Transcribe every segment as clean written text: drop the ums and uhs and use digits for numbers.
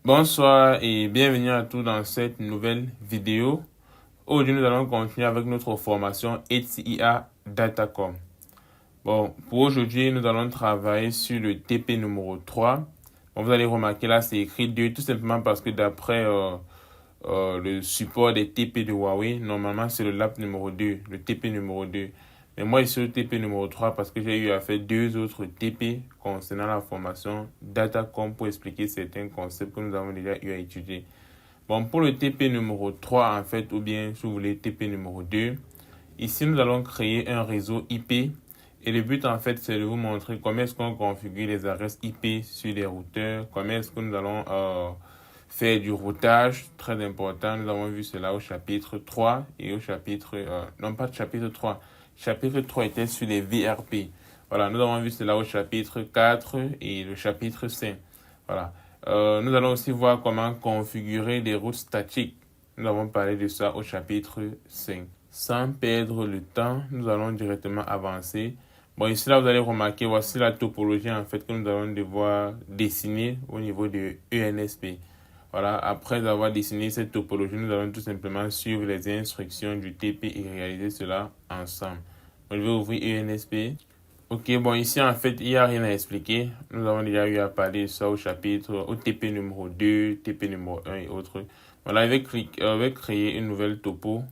Bonsoir et bienvenue à tous dans cette nouvelle vidéo. Aujourd'hui, nous allons continuer avec notre formation HCIA Datacom. Bon, pour aujourd'hui, nous allons travailler sur le TP numéro 3. Bon, vous allez remarquer là, c'est écrit 2 tout simplement parce que d'après le support des TP de Huawei, normalement c'est le LAP numéro 2, le TP numéro 2. Mais moi, ici, le TP numéro 3 parce que j'ai eu à faire 2 autres TP concernant la formation Datacom pour expliquer certains concepts que nous avons déjà eu à étudier. Bon, pour le TP numéro 3, en fait, ou bien, si vous voulez, TP numéro 2, ici, nous allons créer un réseau IP. Et le but, en fait, c'est de vous montrer comment est-ce qu'on configure les adresses IP sur les routeurs, comment est-ce que nous allons faire du routage, très important. Nous avons vu cela au chapitre 3 et au chapitre, non pas chapitre 3, chapitre 3 était sur les VRP. Voilà, nous avons vu cela au chapitre 4 et le chapitre 5. Voilà. Nous allons aussi voir comment configurer des routes statiques. Nous avons parlé de ça au chapitre 5. Sans perdre le temps, nous allons directement avancer. Bon, ici, là, vous allez remarquer, voici la topologie en fait que nous allons devoir dessiner au niveau de ENSP. Voilà, après avoir dessiné cette topologie, nous allons tout simplement suivre les instructions du TP et réaliser cela ensemble. Donc, je vais ouvrir ENSP. Ok, bon, ici, en fait, il n'y a rien à expliquer. Nous avons déjà eu à parler de ça au chapitre, au TP numéro 2, TP numéro 1 et autres. Voilà, je vais créer une nouvelle topo.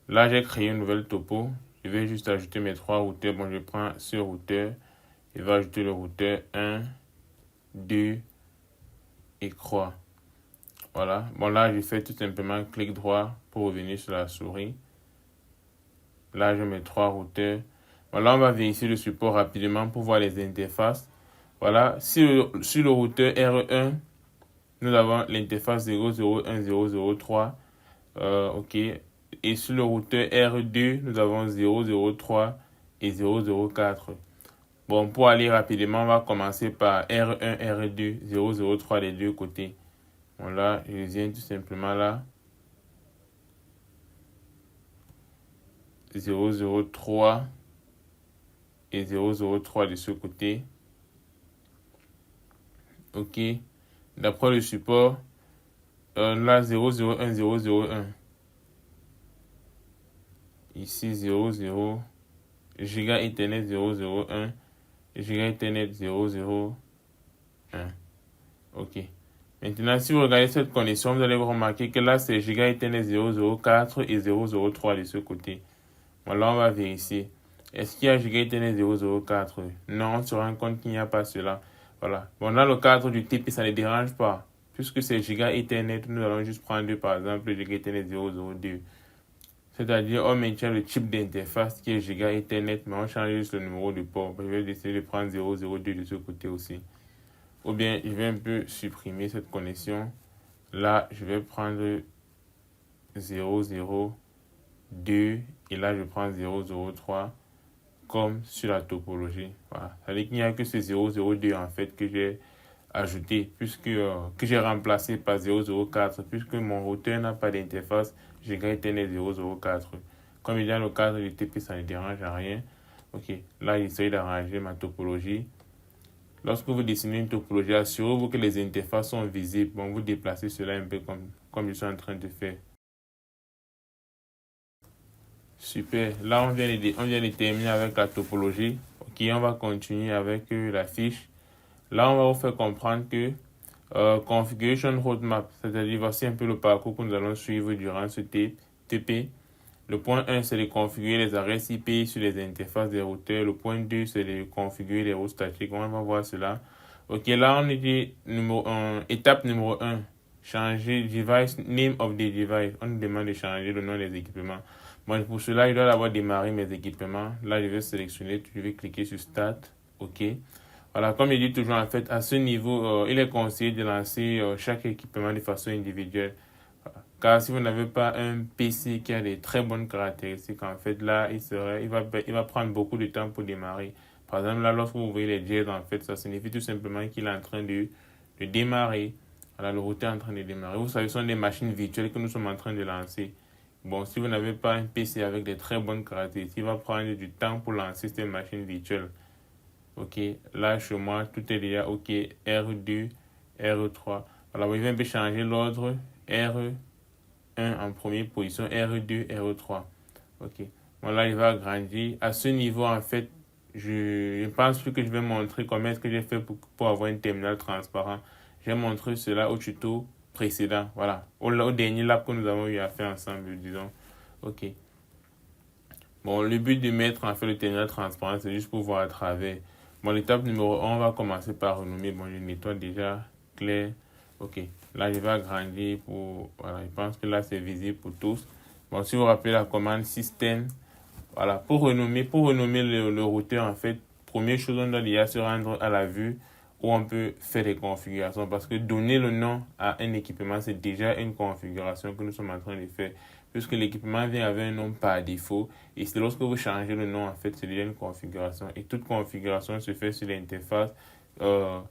Là, j'ai créé une nouvelle topo. Je vais juste ajouter mes 3 routeurs. Bon, je prends ce routeur. Je vais ajouter le routeur 1, 2 et croix. Voilà. Bon, là, je fais tout simplement clic droit pour revenir sur la souris. Là, je mets 3 routeurs. Voilà, on va vérifier le support rapidement pour voir les interfaces. Voilà, sur le routeur R1, nous avons l'interface 001.0.0.3. Ok. Et sur le routeur R2, nous avons 0.0.3 et 0.0.4. Bon, pour aller rapidement, on va commencer par R1, R2, 0.0.3 des deux côtés. Bon, là, je viens tout simplement là. 0.0.3 et 0.0.3 de ce côté. Ok. D'après le support, là 0.0.1.0.0.1. Ici 0.0. Giga Ethernet 0.0.1. Giga Ethernet 0.0.1. Ok. Maintenant, si vous regardez cette connexion, vous allez remarquer que là, c'est Giga Ethernet 0.0.4 et 0.0.3 de ce côté. Bon, là, on va vérifier. Est-ce qu'il y a Giga Ethernet 0.0.4? Non, on se rend compte qu'il n'y a pas cela. Voilà. Bon, dans le cadre du TP, ça ne dérange pas. Puisque c'est Giga Ethernet, nous allons juste prendre, par exemple, le Giga Ethernet 0.0.2. C'est-à-dire, on maintient le type d'interface qui est Giga Ethernet, mais on change juste le numéro de port. Je vais essayer de prendre 0.0.2 de ce côté aussi. Ou bien, je vais un peu supprimer cette connexion. Là, je vais prendre 0.0.2 et là, je prends 0.0.3 comme sur la topologie. Voilà. Ça veut dire qu'il n'y a que ce 0.0.2 en fait que j'ai ajouté, que j'ai remplacé par 0.0.4, puisque mon routeur n'a pas d'interface Giga Ethernet 0.0.4. Comme il y a le cadre du TP, ça ne dérange à rien. Ok, là, j'essaie d'arranger ma topologie. Lorsque vous dessinez une topologie, assurez-vous que les interfaces sont visibles. Bon, vous déplacez cela un peu comme je suis en train de faire. Super. Là, on vient de terminer avec la topologie. Ok, on va continuer avec la fiche. Là, on va vous faire comprendre que Configuration Roadmap, c'est-à-dire voici un peu le parcours que nous allons suivre durant ce TP. Le point 1, c'est de configurer les adresses IP sur les interfaces des routeurs. Le point 2, c'est de configurer les routes statiques. On va voir cela. Ok, là, on est dit étape numéro 1. Changer device, name of the device. On nous demande de changer le nom des équipements. Bon, pour cela, je dois d'abord démarrer mes équipements. Là, je vais sélectionner, je vais cliquer sur Start. Ok. Voilà, comme je dis toujours, en fait, à ce niveau, il est conseillé de lancer chaque équipement de façon individuelle. Car si vous n'avez pas un PC qui a des très bonnes caractéristiques, en fait, là, il va prendre beaucoup de temps pour démarrer. Par exemple, là, lorsque vous voyez les jets, en fait, ça signifie tout simplement qu'il est en train de démarrer. Voilà, le routeur est en train de démarrer. Vous savez, ce sont des machines virtuelles que nous sommes en train de lancer. Bon, si vous n'avez pas un PC avec des très bonnes caractéristiques, il va prendre du temps pour lancer ces machines virtuelles. Ok, là, chez moi, tout est déjà OK. R2, R3. Voilà, je vais un peu changer l'ordre. R1 en première position, R2, R3. Ok. Bon, là, il va agrandir. À ce niveau, en fait, je pense plus que je vais montrer comment est-ce que j'ai fait pour avoir un terminal transparent. Je vais montrer cela au tuto précédent. Voilà. Au dernier lab que nous avons eu à faire ensemble, disons. Ok. Bon, le but de mettre en fait le terminal transparent, c'est juste pour voir à travers. Bon, l'étape numéro 1, on va commencer par renommer. Bon, je nettoie déjà. Clair. Ok. Là, je vais agrandir pour. Voilà, je pense que là, c'est visible pour tous. Bon, si vous vous rappelez la commande système, voilà, pour renommer le routeur, en fait, première chose, on doit déjà se rendre à la vue où on peut faire des configurations. Parce que donner le nom à un équipement, c'est déjà une configuration que nous sommes en train de faire. Puisque l'équipement vient avec un nom par défaut. Et c'est lorsque vous changez le nom, en fait, c'est déjà une configuration. Et toute configuration se fait sur l'interface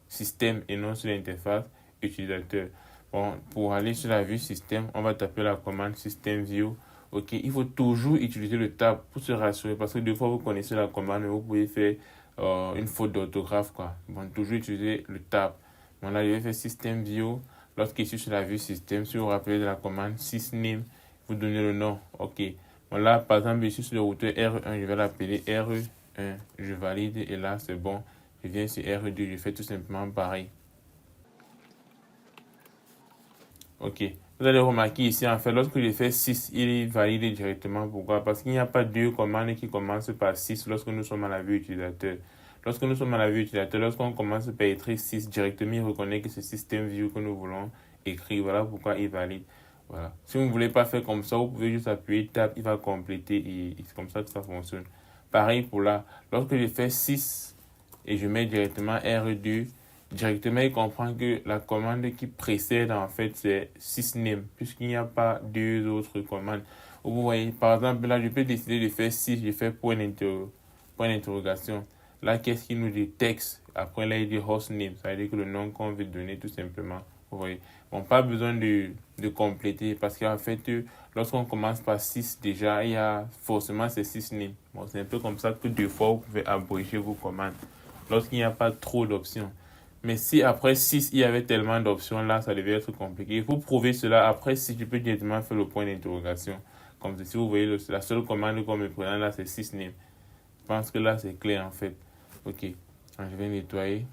système et non sur l'interface utilisateur. Bon, pour aller sur la vue système, on va taper la commande system view. Ok, il faut toujours utiliser le tab pour se rassurer parce que des fois vous connaissez la commande et vous pouvez faire une faute d'orthographe quoi. Bon, toujours utiliser le tab. Bon, là, je vais faire system view. Lorsqu'il est sur la vue système, si vous vous rappelez de la commande sysname, vous donnez le nom. Ok. Bon, là, par exemple, ici sur le routeur R1, je vais l'appeler R1. Je valide et là, c'est bon. Je viens sur R2, je fais tout simplement pareil. Ok. Vous allez remarquer ici, en fait, lorsque je fais 6, il valide directement. Pourquoi? Parce qu'il n'y a pas deux commandes qui commencent par 6 lorsque nous sommes à la vue utilisateur. Lorsque nous sommes à la vue utilisateur, lorsqu'on commence par écrire 6, directement, il reconnaît que c'est system view que nous voulons écrire. Voilà pourquoi il valide. Voilà. Si vous ne voulez pas faire comme ça, vous pouvez juste appuyer Tab, il va compléter et c'est comme ça que ça fonctionne. Pareil pour là. Lorsque je fais 6 et je mets directement R2, directement, il comprend que la commande qui précède, en fait, c'est sysname, puisqu'il n'y a pas deux autres commandes. Vous voyez, par exemple, là, je peux décider de faire 6, je fais point d'interrogation. Là, qu'est-ce qu'il nous dit? Texte. Après, là, il dit hostname, ça veut dire que le nom qu'on veut donner, tout simplement. Vous voyez. Bon, pas besoin de compléter, parce qu'en fait, lorsqu'on commence par 6, déjà, il y a forcément ces sysname. Bon, c'est un peu comme ça que deux fois, vous pouvez abréger vos commandes, lorsqu'il n'y a pas trop d'options. Mais si après 6, il y avait tellement d'options, là, ça devait être compliqué. Il faut prouver cela. Après, si tu peux directement faire le point d'interrogation. Comme si vous voyez, la seule commande qu'on me prend là, c'est sysname. Je pense que là, c'est clair, en fait. Ok. Alors, je vais nettoyer.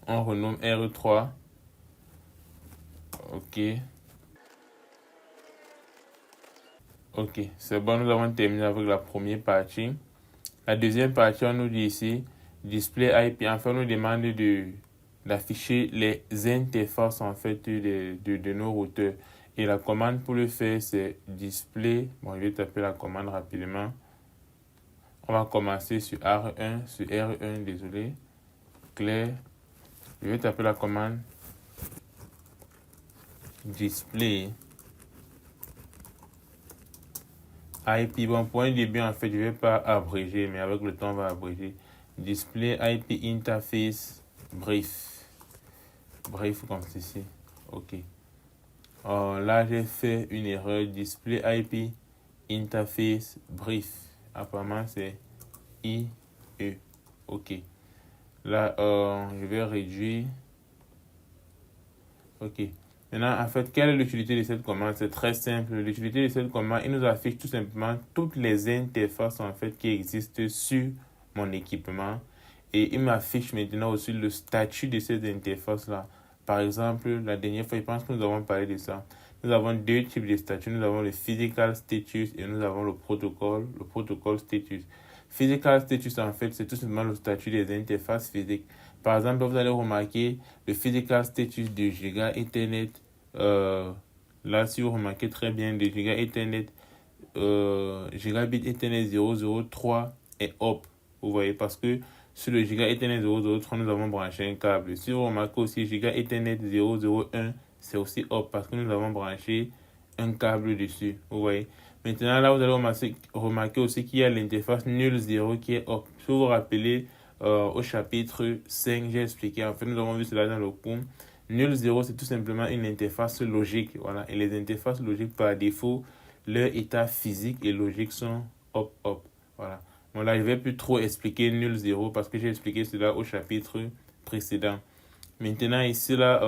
On renomme R3. Ok. Ok. C'est bon, nous avons terminé avec la première partie. La deuxième partie, on nous dit ici, display IP. Enfin, on nous demande d'afficher les interfaces en fait de nos routeurs. Et la commande pour le faire, c'est display. Bon, je vais taper la commande rapidement. On va commencer sur R1, désolé. Clair. Je vais taper la commande display IP. Bon, pour un début, en fait, je ne vais pas abréger, mais avec le temps, on va abréger. Display IP interface brief. Brief comme ceci. Ok. Là, j'ai fait une erreur. Display IP interface brief. Apparemment, c'est IE. Ok. Là, je vais réduire. Ok. Maintenant, en fait, quelle est l'utilité de cette commande? C'est très simple. L'utilité de cette commande, il nous affiche tout simplement toutes les interfaces en fait qui existent sur mon équipement. Et il m'affiche maintenant aussi le statut de ces interfaces-là. Par exemple, la dernière fois, je pense que nous avons parlé de ça. Nous avons deux types de statuts. Nous avons le physical status et nous avons le protocol status. Physical status, en fait, c'est tout simplement le statut des interfaces physiques. Par exemple, vous allez remarquer le physical status de Giga Ethernet. Là, si vous remarquez très bien, de Giga Ethernet, Gigabit Ethernet 003 est up. Vous voyez, parce que sur le Giga Ethernet 003, nous avons branché un câble. Si vous remarquez aussi Giga Ethernet 001, c'est aussi up parce que nous avons branché un câble dessus. Vous voyez. Maintenant, là, vous allez remarquer aussi qu'il y a l'interface nul 0 qui est up. Si vous vous rappelez, au chapitre 5, j'ai expliqué. En fait, nous avons vu cela dans le cours. Nul 0, c'est tout simplement une interface logique. Voilà. Et les interfaces logiques, par défaut, leur état physique et logique sont up. Voilà. Bon, là, je ne vais plus trop expliquer nul 0 parce que j'ai expliqué cela au chapitre précédent. Maintenant, ici, là,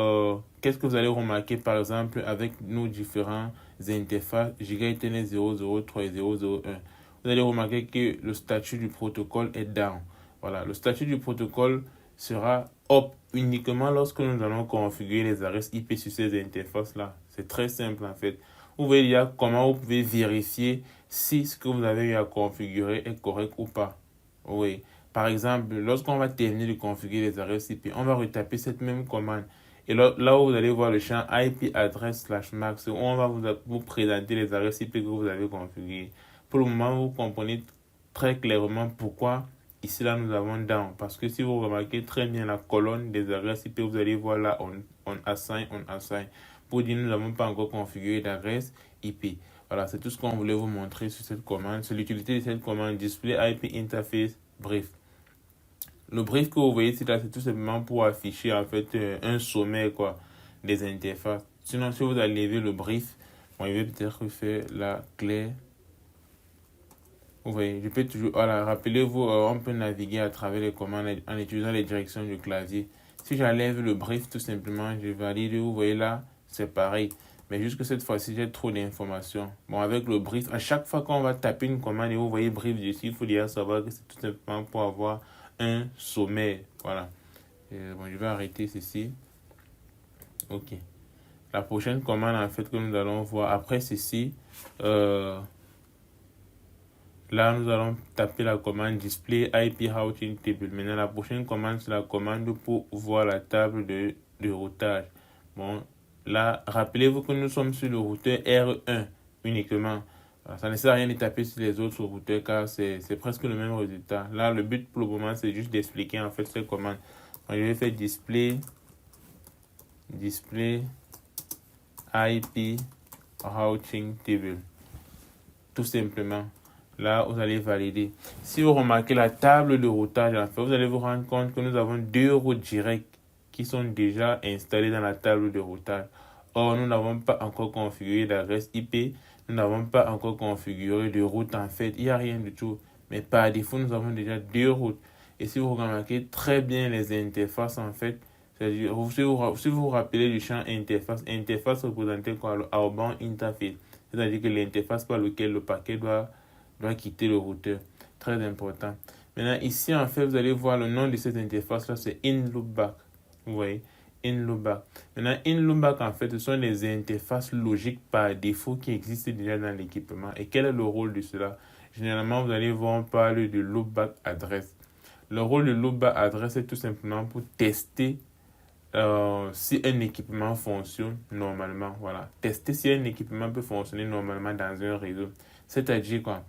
qu'est-ce que vous allez remarquer, par exemple, avec nos différents interfaces Giga Ethernet 003 et 001? Vous allez remarquer que le statut du protocole est down. Voilà, le statut du protocole sera up uniquement lorsque nous allons configurer les adresses IP sur ces interfaces-là. C'est très simple, en fait. Vous voyez déjà comment vous pouvez vérifier si ce que vous avez eu à configurer est correct ou pas. Oui. Par exemple, lorsqu'on va terminer de configurer les adresses IP, on va retaper cette même commande. Et là où vous allez voir le champ IP address /mac, où on va vous présenter les adresses IP que vous avez configurées. Pour le moment, vous comprenez très clairement pourquoi ici là nous avons down. Parce que si vous remarquez très bien la colonne des adresses IP, vous allez voir là on assign. Pour dire nous n'avons pas encore configuré d'adresse IP. Voilà, c'est tout ce qu'on voulait vous montrer sur cette commande. C'est l'utilité de cette commande display IP interface brief. Le brief que vous voyez ici, là, c'est tout simplement pour afficher en fait un sommet quoi, des interfaces. Sinon, si vous enlevez le brief, bon, il va peut-être faire la clé. Vous voyez, je peux toujours. Voilà, rappelez-vous, on peut naviguer à travers les commandes en utilisant les directions du clavier. Si j'enlève le brief, tout simplement, je valide. Vous voyez là, c'est pareil. Mais juste que cette fois-ci, j'ai trop d'informations. Bon, avec le brief, à chaque fois qu'on va taper une commande et vous voyez brief dessus, il faut déjà savoir que c'est tout simplement pour avoir un sommaire. Voilà. Bon, je vais arrêter ceci. Ok. La prochaine commande, en fait, que nous allons voir après ceci, là, nous allons taper la commande display IP routing table. Maintenant, la prochaine commande, c'est la commande pour voir la table de routage. Bon, là, rappelez-vous que nous sommes sur le routeur R1 uniquement. Ça ne sert à rien de taper sur les autres routeurs car c'est presque le même résultat. Là, le but pour le moment, c'est juste d'expliquer en fait cette commande. Donc, je vais faire display IP routing table. Tout simplement. Là, vous allez valider. Si vous remarquez la table de routage, en fait, vous allez vous rendre compte que nous avons deux routes directes qui sont déjà installées dans la table de routage. Or, nous n'avons pas encore configuré d'adresse IP. Nous n'avons pas encore configuré de route. En fait, il n'y a rien du tout. Mais par défaut, nous avons déjà deux routes. Et si vous remarquez très bien les interfaces, en fait, c'est-à-dire, si vous vous rappelez du champ interface représentait quoi? Le outbound interface. C'est-à-dire que l'interface par laquelle le paquet doit quitter le routeur. Très important. Maintenant, ici, en fait, vous allez voir le nom de cette interface-là, c'est InLoopBack. Vous voyez, InLoopBack. Maintenant, InLoopBack, en fait, ce sont les interfaces logiques par défaut qui existent déjà dans l'équipement. Et quel est le rôle de cela? Généralement, vous allez voir, on parle de loopback address. Le rôle de loopback address est tout simplement pour tester si un équipement fonctionne normalement. Voilà. Tester si un équipement peut fonctionner normalement dans un réseau. C'est-à-dire quoi?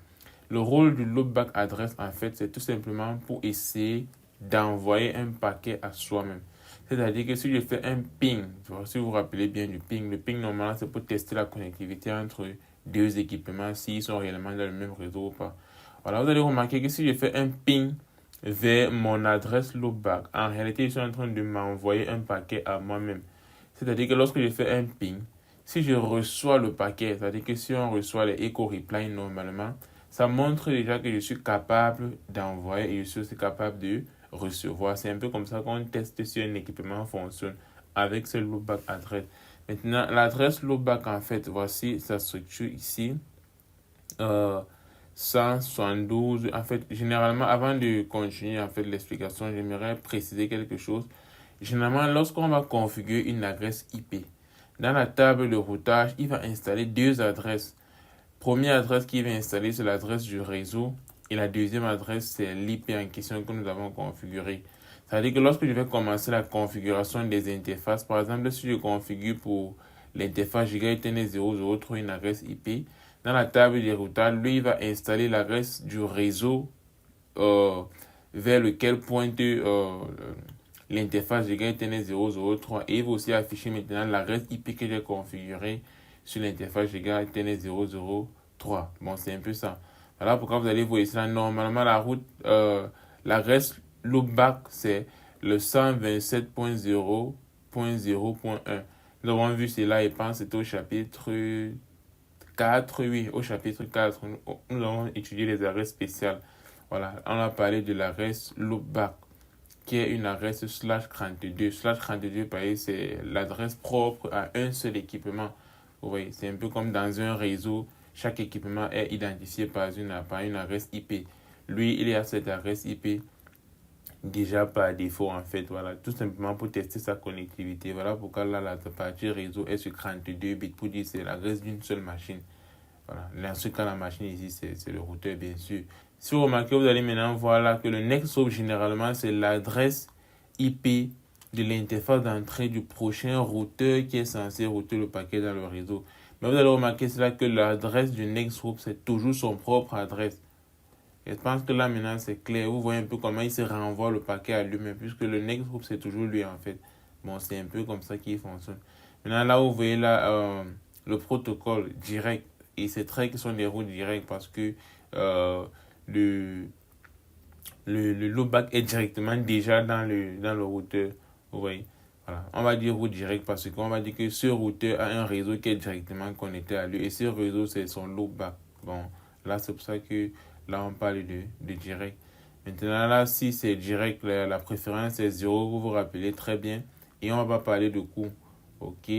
Le rôle du loopback address, en fait, c'est tout simplement pour essayer d'envoyer un paquet à soi-même. C'est-à-dire que si je fais un ping, si vous vous rappelez bien du ping, le ping, normalement, c'est pour tester la connectivité entre deux équipements, s'ils sont réellement dans le même réseau ou pas. Voilà, vous allez remarquer que si je fais un ping vers mon adresse loopback, en réalité, je suis en train de m'envoyer un paquet à moi-même. C'est-à-dire que lorsque je fais un ping, si je reçois le paquet, c'est-à-dire que si on reçoit les echo reply normalement, ça montre déjà que je suis capable d'envoyer et je suis aussi capable de recevoir. C'est un peu comme ça qu'on teste si un équipement fonctionne avec ce loopback address. Maintenant, l'adresse loopback, en fait, voici sa structure ici. 172. En fait, généralement, avant de continuer en fait l'explication, j'aimerais préciser quelque chose. Généralement, lorsqu'on va configurer une adresse IP, dans la table de routage, il va installer deux adresses. Première adresse qu'il va installer, c'est l'adresse du réseau. Et la deuxième adresse, c'est l'IP en question que nous avons configuré. C'est-à-dire que lorsque je vais commencer la configuration des interfaces, par exemple, si je configure pour l'interface Giga Ethernet 003 une adresse IP, dans la table de routage, lui, il va installer l'adresse du réseau vers lequel pointe l'interface Giga Ethernet 003 et il va aussi afficher maintenant l'adresse IP que j'ai configurée sur l'interface Giga Ethernet 003. Bon, c'est un peu ça. Voilà pourquoi vous allez voir ici, normalement, la route, l'adresse loopback, c'est le 127.0.0.1. Nous avons vu cela et pense que c'était au chapitre 4, oui, au chapitre 4, nous avons étudié les adresses spéciales. Voilà, on a parlé de l'adresse loopback. qui est une adresse /32. /32, c'est l'adresse propre à un seul équipement. Vous voyez, c'est un peu comme dans un réseau, chaque équipement est identifié par une adresse IP. Lui, il a cette adresse IP déjà par défaut en fait, voilà, tout simplement pour tester sa connectivité. Voilà pourquoi là, la partie réseau est sur 32 bits pour dire c'est l'adresse d'une seule machine. Voilà, dans ce cas, la machine ici, c'est le routeur, bien sûr. Si vous remarquez, vous allez maintenant voir là que le next hop, généralement, c'est l'adresse IP de l'interface d'entrée du prochain routeur qui est censé router le paquet dans le réseau. Mais vous allez remarquer cela que l'adresse du next hop, c'est toujours son propre adresse. Et je pense que là, maintenant, c'est clair. Vous voyez un peu comment il se renvoie le paquet à lui-même, puisque le next group, c'est toujours lui, en fait. Bon, c'est un peu comme ça qu'il fonctionne. Maintenant, là, vous voyez là, le protocole direct. Et c'est très que ce sont des routes directes parce que le loopback est directement déjà dans le routeur. Vous voyez. Voilà. On va dire route directe parce qu'on va dire que ce routeur a un réseau qui est directement connecté à lui. Et ce réseau, c'est son loopback. Bon, là, c'est pour ça que là, on parle de direct. Maintenant, là, si c'est direct, la préférence est 0, vous vous rappelez très bien. Et on va pas parler de coût. OK.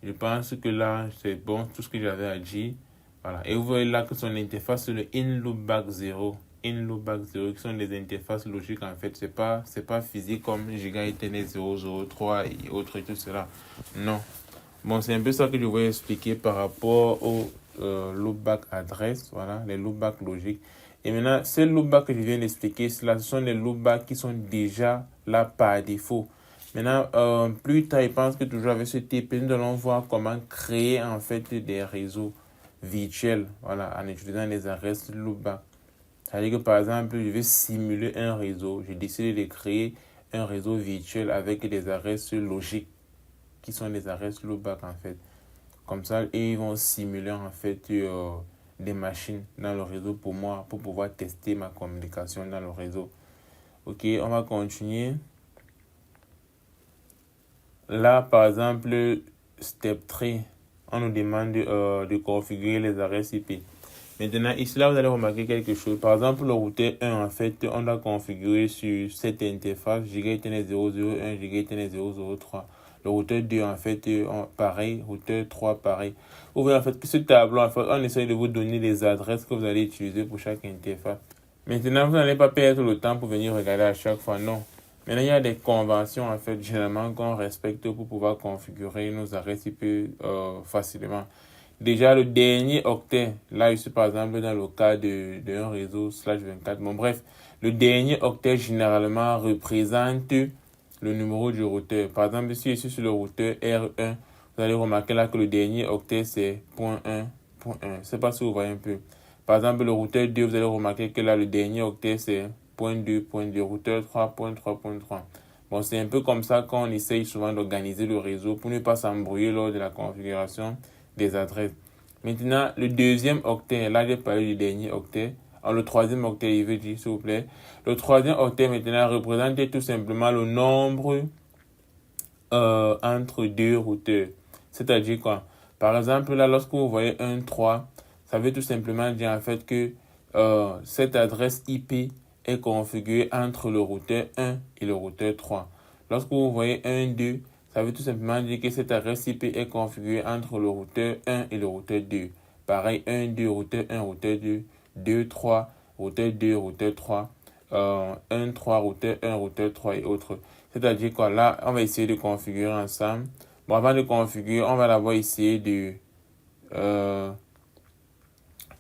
Je pense que là, c'est bon, tout ce que j'avais à dire. Voilà. Et vous voyez là que son interface, c'est le in-loopback 0. In-loopback 0, qui sont des interfaces logiques, en fait. C'est pas physique comme Giga Ethernet 003 et autres et tout cela. Non. Bon, c'est un peu ça que je voulais expliquer par rapport au loopback adresse, voilà, les loopbacks logiques. Et maintenant, ces loopbacks que je viens d'expliquer, ce sont les loopbacks qui sont déjà là par défaut. Maintenant, plus tard, je pense que toujours avec ce type, nous allons voir comment créer en fait des réseaux virtuels, voilà, en utilisant les adresses loopback. C'est-à-dire que par exemple, je vais simuler un réseau. J'ai décidé de créer un réseau virtuel avec des adresses logiques qui sont des adresses loopback en fait. Comme ça, ils vont simuler en fait des machines dans le réseau pour moi, pour pouvoir tester ma communication dans le réseau. Ok, on va continuer. Là, par exemple, step 3, on nous demande de configurer les adresses IP. Maintenant, ici, là, vous allez remarquer quelque chose. Par exemple, le routeur 1, en fait, on doit configurer sur cette interface Giga Ethernet 001, Giga Ethernet 003. Le routeur 2, en fait, pareil. Routeur 3, pareil. Vous voyez, en fait, que ce tableau, en fait, on essaie de vous donner les adresses que vous allez utiliser pour chaque interface. Maintenant, vous n'allez pas perdre le temps pour venir regarder à chaque fois, non. Maintenant, il y a des conventions, en fait, généralement, qu'on respecte pour pouvoir configurer nos adresses IP facilement. Déjà, le dernier octet, là, ici, par exemple, dans le cas d'un réseau /24. Bon, bref, le dernier octet, généralement, représente le numéro du routeur. Par exemple, si je suis sur le routeur R1, vous allez remarquer là que le dernier octet, c'est .1.1. Je ne sais pas si vous voyez un peu. Par exemple, le routeur 2, vous allez remarquer que là, le dernier octet, c'est .2.2. Routeur 3.3.3. Bon, c'est un peu comme ça qu'on essaye souvent d'organiser le réseau pour ne pas s'embrouiller lors de la configuration des adresses. Maintenant, le deuxième octet, là, j'ai parlé du dernier octet. Le troisième octet, il veut dire, s'il vous plaît. Le troisième octet, maintenant, représente tout simplement le nombre entre deux routeurs. C'est-à-dire quoi? Par exemple, là, lorsque vous voyez 1, 3, ça veut tout simplement dire en fait que cette adresse IP est configurée entre le routeur 1 et le routeur 3. Lorsque vous voyez 1, 2, ça veut tout simplement dire que cette adresse IP est configurée entre le routeur 1 et le routeur 2. Pareil, 1, 2, routeur 1, routeur 2, 2, 3, routeur 2, routeur 3, 1, 3, routeur 1, routeur 3 et autres. C'est-à-dire quoi, là, on va essayer de configurer ensemble. Bon, avant de configurer, on va d'abord essayer de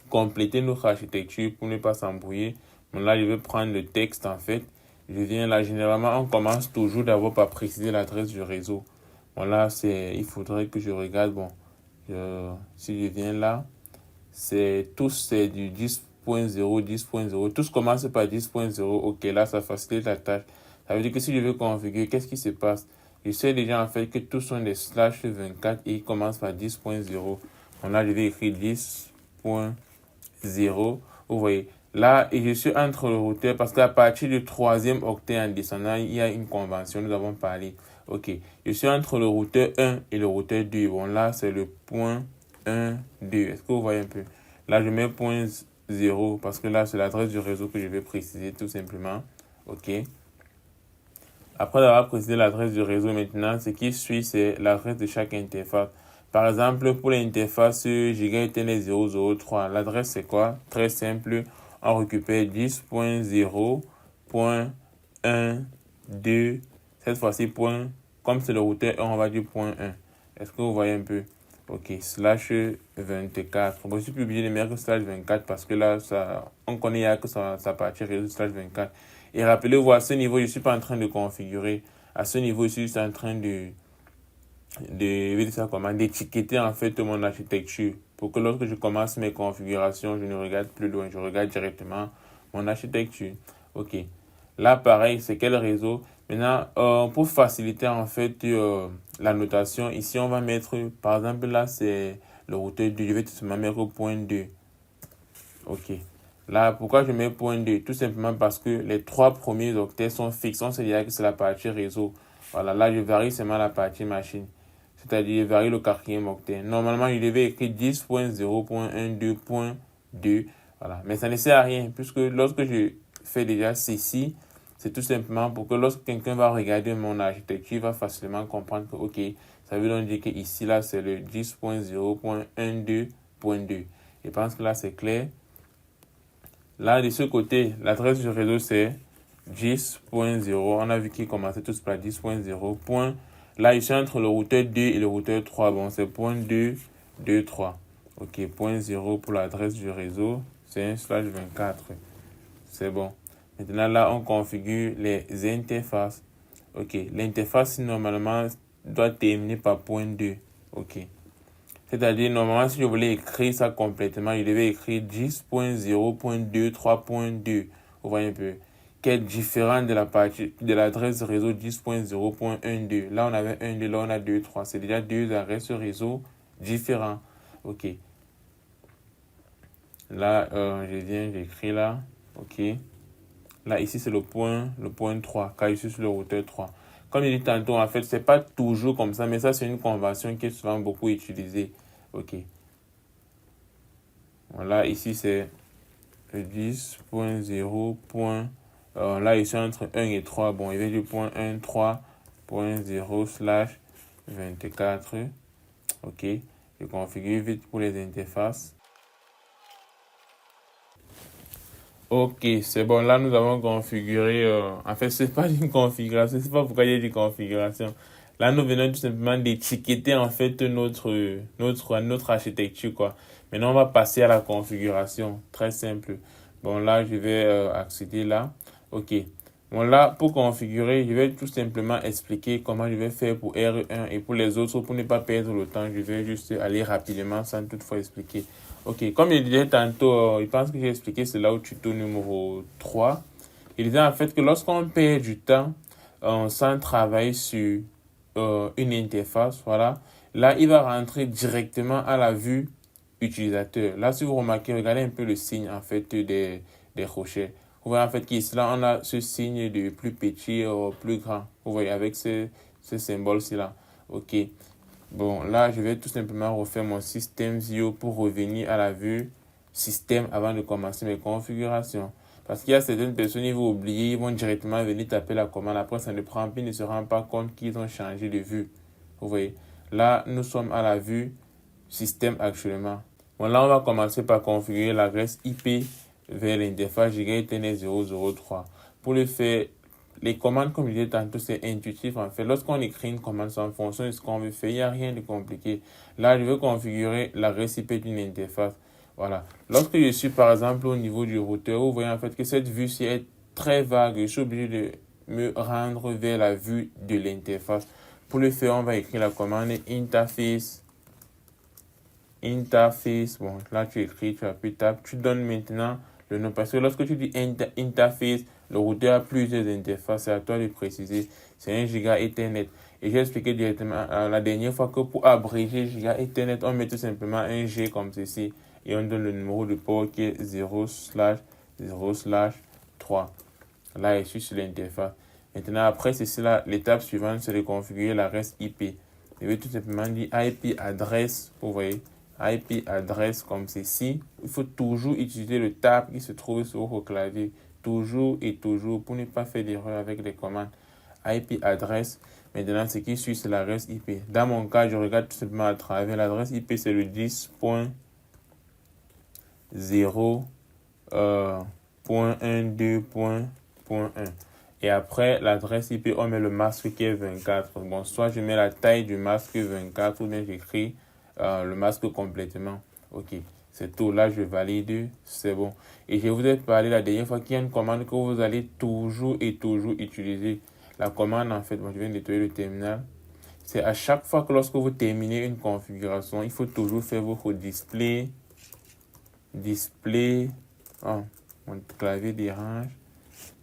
compléter notre architecture pour ne pas s'embrouiller. Bon, là, je vais prendre le texte en fait. Je viens là, généralement, on commence toujours d'abord par préciser l'adresse du réseau. Bon, là, il faudrait que je regarde. Bon, si je viens là, c'est du 10.0, 10.0. Tous commencent par 10.0. Ok, là, ça facilite la tâche. Ça veut dire que si je veux configurer, qu'est-ce qui se passe? Je sais déjà en fait que tous sont des /24 et ils commencent par 10.0. Donc là, je vais écrire 10.0. Vous voyez, là, et je suis entre le routeur parce qu'à partir du troisième octet en descendant, il y a une convention, nous avons parlé. Ok, je suis entre le routeur 1 et le routeur 2. Bon, là, c'est le point 1, 2. Est-ce que vous voyez un peu? Là, je mets 0 parce que là, c'est l'adresse du réseau que je vais préciser tout simplement. OK. Après avoir précisé l'adresse du réseau maintenant, ce qui suit, c'est l'adresse de chaque interface. Par exemple, pour l'interface Giga Ethernet 003, l'adresse c'est quoi? Très simple, on récupère 10.0.1.2, cette fois-ci point, comme c'est le routeur 1, on va dire point 1. Est-ce que vous voyez un peu? Ok, slash 24. Bon, je suis plus obligé de mettre slash 24 parce que là, on connaît que ça partie réseau slash 24. Et rappelez-vous, à ce niveau, je ne suis pas en train de configurer. À ce niveau, je suis juste en train d'étiqueter en fait mon architecture pour que lorsque je commence mes configurations, je ne regarde plus loin, je regarde directement mon architecture. Ok, là pareil, c'est quel réseau? Maintenant, pour faciliter en fait la notation, ici on va mettre, par exemple là c'est le routeur 2, je vais tout simplement mettre point 2. Ok, là pourquoi je mets point 2? Tout simplement parce que les trois premiers octets sont fixes, on sait déjà que c'est la partie réseau. Voilà, là je varie seulement la partie machine. C'est-à-dire, je varie le quatrième octet. Normalement, je devais écrire 10.0.1.2.2. Voilà. Mais ça ne sert à rien, puisque lorsque je fais déjà ceci, c'est tout simplement pour que lorsque quelqu'un va regarder mon architecture, il va facilement comprendre que, ok, ça veut donc dire que ici, là, c'est le 10.0.1.2.2. Je pense que là, c'est clair. Là, de ce côté, l'adresse du réseau, c'est 10.0. On a vu qu'il commençait tous par 10.0. Là, je suis entre le routeur 2 et le routeur 3. Bon, c'est point 2, 2, 3. Ok, point 0 pour l'adresse du réseau. C'est un slash 24. C'est bon. Maintenant, là, on configure les interfaces. Ok, l'interface, normalement, doit terminer par point 2. Ok. C'est-à-dire, normalement, si je voulais écrire ça complètement, je devais écrire 10.0.2.3.2. Vous voyez un peu? Qui est différent de la partie de l'adresse réseau 10.0.12. Là, on avait 1, 2, là, on a 2, 3. C'est déjà deux adresses réseau différents. OK. Là, je viens, j'écris là. OK. Là, ici, c'est le point 3, car je suis sur le routeur 3. Comme je dis tantôt, en fait, c'est pas toujours comme ça, mais ça, c'est une convention qui est souvent beaucoup utilisée. OK. Voilà, ici, c'est le 10.0. Là, ils sont entre 1 et 3. Bon, il va du point 1, 3.0 slash 24. OK. Je configure vite pour les interfaces. Ok, c'est bon. Là, nous avons configuré. En fait, c'est pas une configuration. C'est pas pourquoi il y a une configuration. Là, nous venons tout simplement d'étiqueter en fait notre architecture, quoi. Maintenant, on va passer à la configuration. Très simple. Bon, là, je vais accéder là. Ok. Bon, là, pour configurer, je vais tout simplement expliquer comment je vais faire pour R1 et pour les autres. Pour ne pas perdre le temps, je vais juste aller rapidement sans toutefois expliquer. Ok, comme je disais tantôt, je pense que j'ai expliqué cela au tuto numéro 3. Il disait en fait que lorsqu'on perd du temps sans travailler sur une interface, voilà, là, il va rentrer directement à la vue utilisateur. Là, si vous remarquez, regardez un peu le signe en fait des rochers. Vous voyez en fait qu'ici, là, on a ce signe de plus petit au plus grand. Vous voyez, avec ce symbole-ci là. Ok. Bon, là, je vais tout simplement refaire mon système view pour revenir à la vue système avant de commencer mes configurations. Parce qu'il y a certaines personnes, ils vont oublier, ils vont directement venir taper la commande. Après, ça ne prend plus, ils ne se rendent pas compte qu'ils ont changé de vue. Vous voyez, là, nous sommes à la vue système actuellement. Bon, là, on va commencer par configurer l'adresse IP vers l'interface Giga Ethernet 003. Pour le faire, les commandes, comme je disais tantôt, c'est intuitif en fait. Lorsqu'on écrit une commande, c'est en fonction de ce qu'on veut faire. Il n'y a rien de compliqué. Là, je veux configurer l'adresse IP d'une interface. Voilà. Lorsque je suis par exemple au niveau du routeur, vous voyez en fait que cette vue-ci est très vague. Je suis obligé de me rendre vers la vue de l'interface. Pour le faire, on va écrire la commande interface. Bon, là tu écris, tu appuies tab, tu donnes maintenant le nom. Parce que lorsque tu dis interface, le routeur a plusieurs interfaces. C'est à toi de préciser. C'est un Giga Ethernet. Et j'ai expliqué directement la dernière fois que pour abréger Giga Ethernet, on met tout simplement un G comme ceci. Et on donne le numéro de port qui est 0/0/3. Là, je suis sur l'interface. Maintenant, après ceci là, l'étape suivante, c'est de configurer l'adresse IP. Je vais tout simplement dire IP adresse, vous voyez, IP adresse comme ceci. Il faut toujours utiliser le tab qui se trouve sur votre clavier. Toujours et toujours pour ne pas faire d'erreur avec les commandes. IP adresse. Maintenant, ce qui suit, c'est l'adresse IP. Dans mon cas, je regarde tout simplement à travers l'adresse IP, c'est le 10.0.12.1. Et après l'adresse IP, on met le masque qui est 24. Bon, soit je mets la taille du masque 24 ou bien j'écris le masque complètement. Ok, c'est tout. Là, je valide. C'est bon. Et je vous ai parlé la dernière fois qu'il y a une commande que vous allez toujours et toujours utiliser. La commande, en fait, moi je viens de nettoyer le terminal. C'est à chaque fois que lorsque vous terminez une configuration, il faut toujours faire votre display. Oh, mon clavier dérange.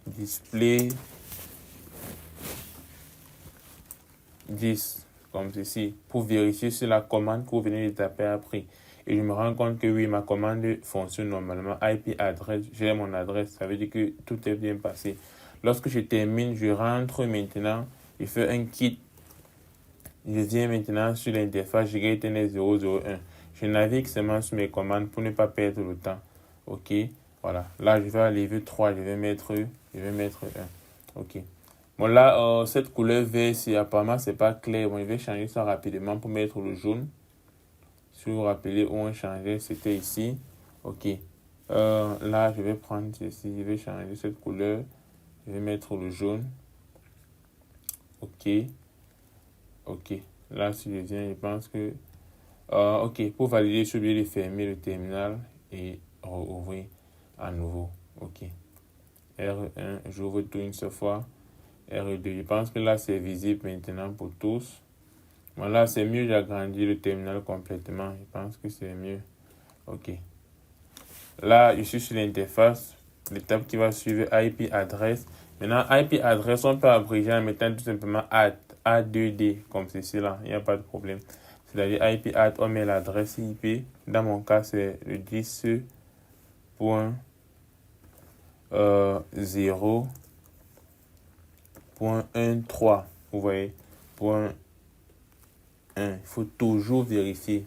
Display 10, comme ceci, pour vérifier si la commande que vous venez de taper a pris. Et je me rends compte que oui, ma commande fonctionne normalement. IP adresse, j'ai mon adresse, ça veut dire que tout est bien passé. Lorsque je termine, je rentre maintenant, je fais un quitte. Je viens maintenant sur l'interface Giga Ethernet 001. Je navigue seulement sur mes commandes pour ne pas perdre le temps. Ok, voilà. Là, je vais à level 3, je vais mettre 1. Ok. Bon, là, cette couleur vert, apparemment, c'est pas clair. Bon, je vais changer ça rapidement pour mettre le jaune. Si vous vous rappelez où on changeait, c'était ici. Ok. Là, je vais prendre ceci. Je vais changer cette couleur. Je vais mettre le jaune. Ok. Ok. Là, si je viens, je pense que... ok. Pour valider, je suis obligé de fermer le terminal et rouvrir à nouveau. Ok. R1, j'ouvre tout une seule fois. R2, je pense que là, c'est visible maintenant pour tous. Bon, là, c'est mieux, j'agrandis le terminal complètement. Je pense que c'est mieux. Ok. Là, je suis sur l'interface. L'étape qui va suivre, IP adresse. Maintenant, IP adresse, on peut abréger en mettant tout simplement A2D, comme ceci là. Il n'y a pas de problème. C'est-à-dire IP add, on met l'adresse IP. Dans mon cas, c'est le 10.0.13. Vous voyez, point 1. Il faut toujours vérifier.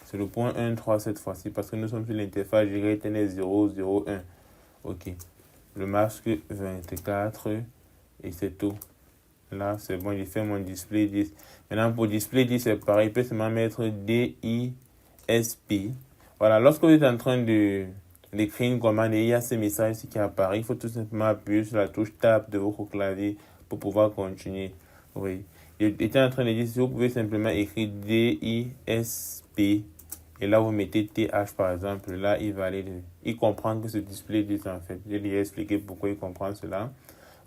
C'est le point 1.3 cette fois-ci parce que nous sommes sur l'interface Giga Ethernet 001. Ok. Le masque 24 et c'est tout. Là, c'est bon, j'ai fait mon display 10. Maintenant, pour display 10, c'est pareil. Il peut seulement mettre DISP. Voilà, lorsque vous êtes en train d'écrire une commande et il y a ce message qui apparaît, il faut tout simplement appuyer sur la touche Tab de votre clavier pour pouvoir continuer. Oui. J'étais en train de dire, si vous pouvez simplement écrire DISP et là vous mettez TH par exemple, là il valide. Il comprend que ce display dit en fait. Je lui ai expliqué pourquoi il comprend cela.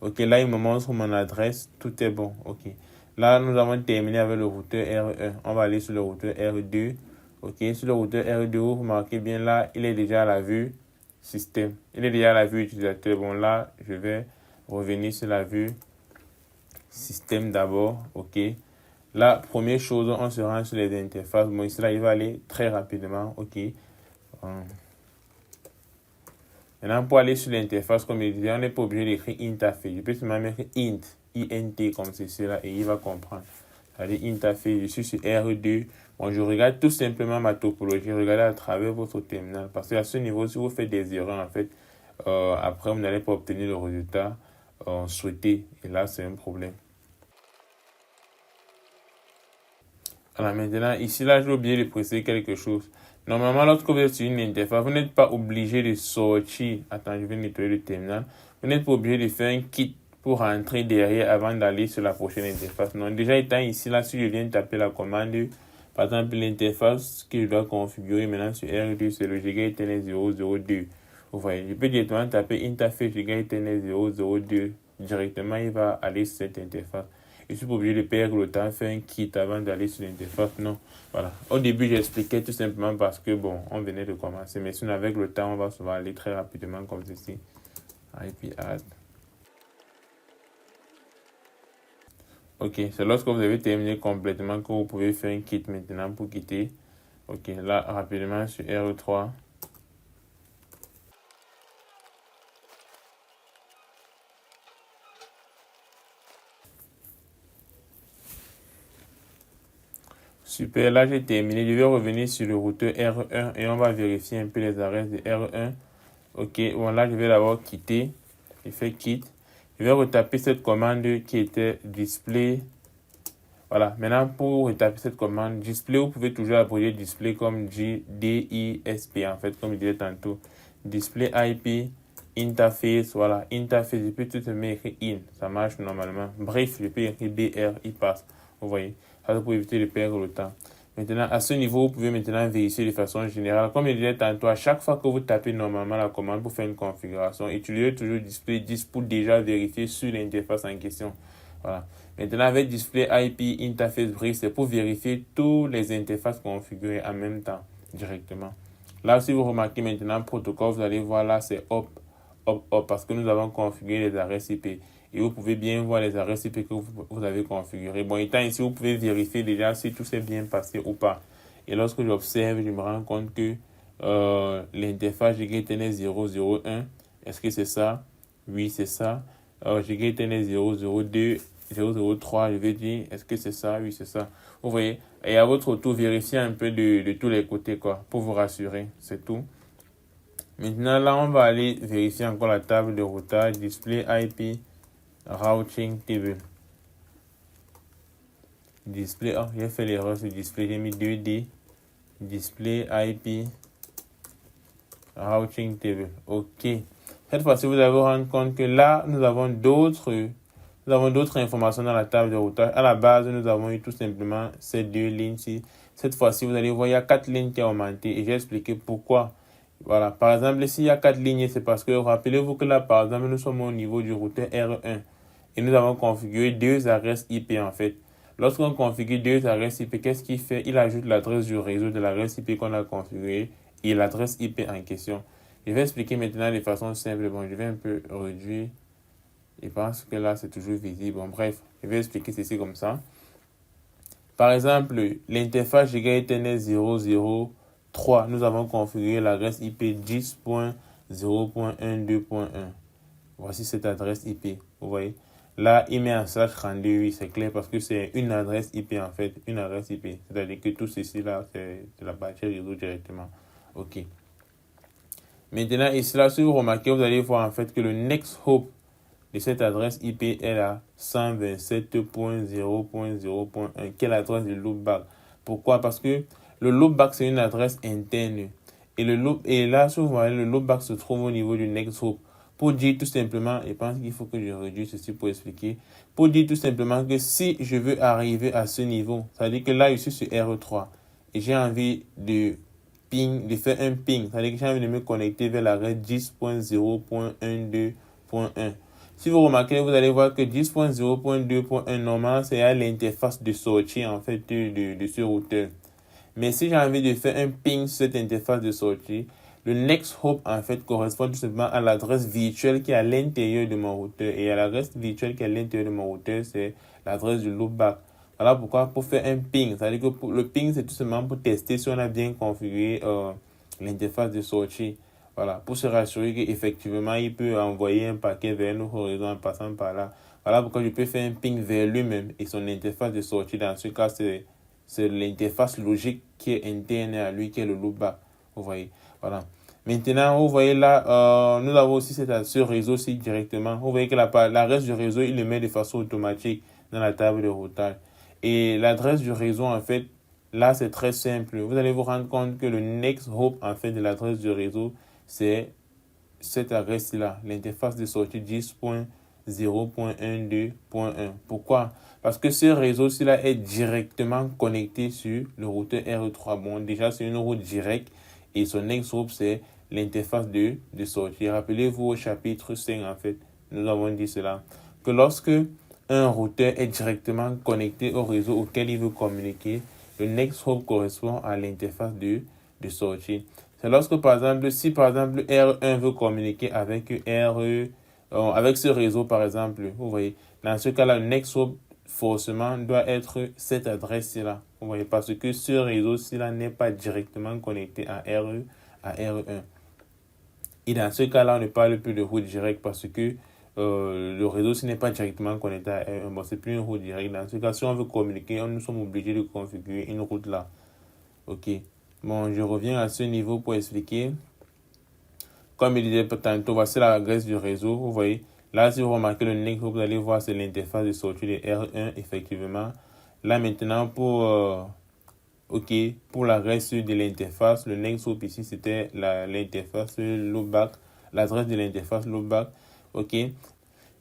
Ok, là il me montre mon adresse, tout est bon. Ok. Là nous avons terminé avec le routeur R1. On va aller sur le routeur R2. Ok, sur le routeur R2, vous remarquez bien là, il est déjà à la vue système. Il est déjà à la vue utilisateur. Bon là, je vais revenir sur la vue système d'abord. Ok. La première chose, on se rend sur les interfaces. Bon, ici, là, il va aller très rapidement. OK. Maintenant, pour aller sur l'interface, comme je disais, on n'est pas obligé d'écrire interface. Je peux seulement mettre int, int comme ceci là, et il va comprendre. C'est-à-dire interface, je suis sur R2. Bon, je regarde tout simplement ma topologie. Regardez à travers votre terminal. Parce qu'à ce niveau, si vous faites des erreurs, en fait, après, vous n'allez pas obtenir le résultat souhaité. Et là, c'est un problème. Alors maintenant, ici, là, j'ai oublié de préciser quelque chose. Normalement, lorsque vous êtes sur une interface, vous n'êtes pas obligé de sortir. Attends, je vais nettoyer le terminal. Vous n'êtes pas obligé de faire un kit pour rentrer derrière avant d'aller sur la prochaine interface. Non, déjà étant ici, là, si je viens de taper la commande, par exemple, l'interface que je dois configurer maintenant sur R2, c'est le Giga Ethernet 002. Vous voyez, je peux directement taper interface Giga Ethernet 002. Directement, il va aller sur cette interface. Je suis pas obligé de perdre le temps, faire un kit avant d'aller sur l'interface. Non, voilà. Au début, j'expliquais tout simplement parce que, bon, on venait de commencer. Mais sinon, avec le temps, on va souvent aller très rapidement comme ceci. IP add. Ok, c'est lorsque vous avez terminé complètement que vous pouvez faire un kit maintenant pour quitter. Ok, là, rapidement sur R3. Super, là j'ai terminé. Je vais revenir sur le routeur R1 et on va vérifier un peu les adresses de R1. Ok, bon là je vais d'abord quitter. Je fais quitte. Je vais retaper cette commande qui était display. Voilà, maintenant pour retaper cette commande display, vous pouvez toujours abréger display comme DISP en fait, comme je disais tantôt. Display IP, interface, voilà, interface, je peux tout mettre écrit in, ça marche normalement. Bref, je peux écrire BR, il passe. Vous voyez, ça pour éviter de perdre le temps. Maintenant, à ce niveau, vous pouvez maintenant vérifier de façon générale. Comme je disais tantôt, à chaque fois que vous tapez normalement la commande pour faire une configuration, utilisez toujours display 10 pour déjà vérifier sur l'interface en question. Voilà. Maintenant, avec display IP interface brief, c'est pour vérifier toutes les interfaces configurées en même temps, directement. Là, si vous remarquez maintenant, protocole, vous allez voir là, c'est hop, hop, hop, parce que nous avons configuré les adresses IP. Et vous pouvez bien voir les adresses IP que vous avez configurées. Bon, étant ici, vous pouvez vérifier déjà si tout s'est bien passé ou pas. Et lorsque j'observe, je me rends compte que l'interface GetEthernet 001, est-ce que c'est ça? Oui, c'est ça. GetEthernet 002, 003, je vais dire, est-ce que c'est ça? Oui, c'est ça. Vous voyez, et à votre tour, vérifiez un peu de tous les côtés, quoi, pour vous rassurer, c'est tout. Maintenant, là, on va aller vérifier encore la table de routage, display IP, routing table. Display, oh, j'ai fait l'erreur sur display, j'ai mis 2D, display IP, routing table. Ok. Cette fois-ci, vous allez vous rendre compte que là, nous avons d'autres informations dans la table de routage. À la base, nous avons eu tout simplement ces deux lignes-ci. Cette fois-ci, vous allez voir, il y a 4 lignes qui ont augmenté et j'ai expliqué pourquoi. Voilà. Par exemple, s'il y a 4 lignes, c'est parce que, rappelez-vous que là, par exemple, nous sommes au niveau du routeur R1 et nous avons configuré 2 adresses IP en fait. Lorsqu'on configure 2 adresses IP, qu'est-ce qu'il fait? Il ajoute l'adresse du réseau de l'adresse IP qu'on a configurée et l'adresse IP en question. Je vais expliquer maintenant de façon simple. Bon, je vais un peu réduire. Je pense que là, c'est toujours visible. Bon, bref, je vais expliquer ceci comme ça. Par exemple, l'interface GetEthernet 003, nous avons configuré l'adresse IP 10.0.12.1. Voici cette adresse IP. Vous voyez? Là, il met en slash 32, oui, c'est clair parce que c'est une adresse IP en fait. Une adresse IP. C'est-à-dire que tout ceci là, c'est de la partie réseau directement. OK. Maintenant, ici là, si vous remarquez, vous allez voir en fait que le next hop de cette adresse IP est à 127.0.0.1, qui est l'adresse du loopback. Pourquoi? Parce que le loopback, c'est une adresse interne. Et là, si vous voyez, le loopback se trouve au niveau du next hop. Pour dire tout simplement, je pense qu'il faut que je réduise ceci pour expliquer. Pour dire tout simplement que si je veux arriver à ce niveau, ça veut dire que là, je suis sur R3 et j'ai envie de faire un ping, ça veut dire que j'ai envie de me connecter vers l'adresse 10.0.12.1. Si vous remarquez, vous allez voir que 10.0.2.1 normalement, c'est à l'interface de sortie en fait de ce routeur. Mais si j'ai envie de faire un ping sur cette interface de sortie, le next hop en fait correspond tout simplement à l'adresse virtuelle qui est à l'intérieur de mon routeur. Et à l'adresse virtuelle qui est à l'intérieur de mon routeur, c'est l'adresse du loopback. Voilà pourquoi pour faire un ping, c'est-à-dire que le ping c'est tout simplement pour tester si on a bien configuré l'interface de sortie. Voilà, pour se rassurer qu'effectivement, il peut envoyer un paquet vers notre réseau en passant par là. Voilà pourquoi je peux faire un ping vers lui-même et son interface de sortie. Dans ce cas, c'est l'interface logique qui est interne à lui, qui est le loopback. Vous voyez, voilà. Maintenant, vous voyez là, nous avons aussi ce réseau-ci directement. Vous voyez que l'adresse du réseau, il le met de façon automatique dans la table de routage. Et l'adresse du réseau, en fait, là, c'est très simple. Vous allez vous rendre compte que le next hop, en fait, de l'adresse du réseau, c'est cette adresse-là, l'interface de sortie 10.0.12.1. Pourquoi? Parce que ce réseau-ci là est directement connecté sur le routeur R3. Bon, déjà, c'est une route directe et son next hop, c'est l'interface de sortie. Rappelez-vous au chapitre 5, en fait, nous avons dit cela, que lorsque un routeur est directement connecté au réseau auquel il veut communiquer, le next hop correspond à l'interface de sortie. C'est lorsque, par exemple, si par exemple R1 veut communiquer avec avec ce réseau, par exemple, vous voyez, dans ce cas-là, le next hop forcément doit être cette adresse-là. Vous voyez, parce que ce réseau-ci-là n'est pas directement connecté à R1. Et dans ce cas-là, on ne parle plus de route directe parce que le réseau, ce n'est pas directement connecté à R1. Bon, c'est plus une route directe. Dans ce cas, si on veut communiquer, nous sommes obligés de configurer une route là. Ok. Bon, je reviens à ce niveau pour expliquer. Comme je disais tantôt, voici l'adresse du réseau. Vous voyez, là, si vous remarquez le NIC, vous allez voir, c'est l'interface de sortie de R1, effectivement. Là, maintenant, pour l'adresse de l'interface, le next hop ici, c'était l'interface loopback, l'adresse de l'interface loopback. Ok.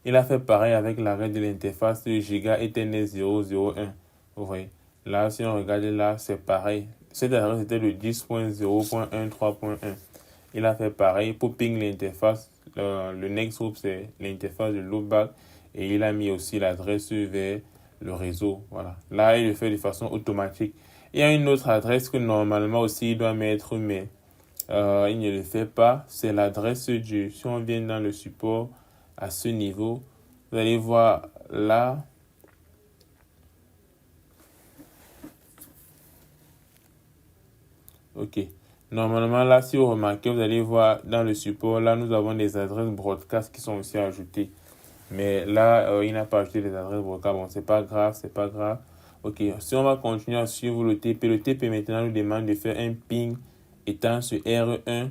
Il a fait pareil avec l'adresse de l'interface Giga Ethernet 001. Vous voyez. Là, si on regarde là, c'est pareil. Cette adresse était le 10.0.13.1. Il a fait pareil pour ping l'interface. Le next hop, c'est l'interface de loopback. Et il a mis aussi l'adresse vers le réseau. Voilà. Là, il le fait de façon automatique. Il y a une autre adresse que normalement aussi il doit mettre, mais il ne le fait pas. C'est l'adresse du... Si on vient dans le support à ce niveau, vous allez voir là. Ok. Normalement, là, si vous remarquez, vous allez voir dans le support, là, nous avons des adresses broadcast qui sont aussi ajoutées. Mais là, il n'a pas ajouté les adresses broadcast. Bon, c'est pas grave, c'est pas grave. Ok, si on va continuer à suivre le TP maintenant nous demande de faire un ping étant sur R1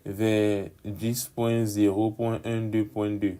vers 10.0.12.2.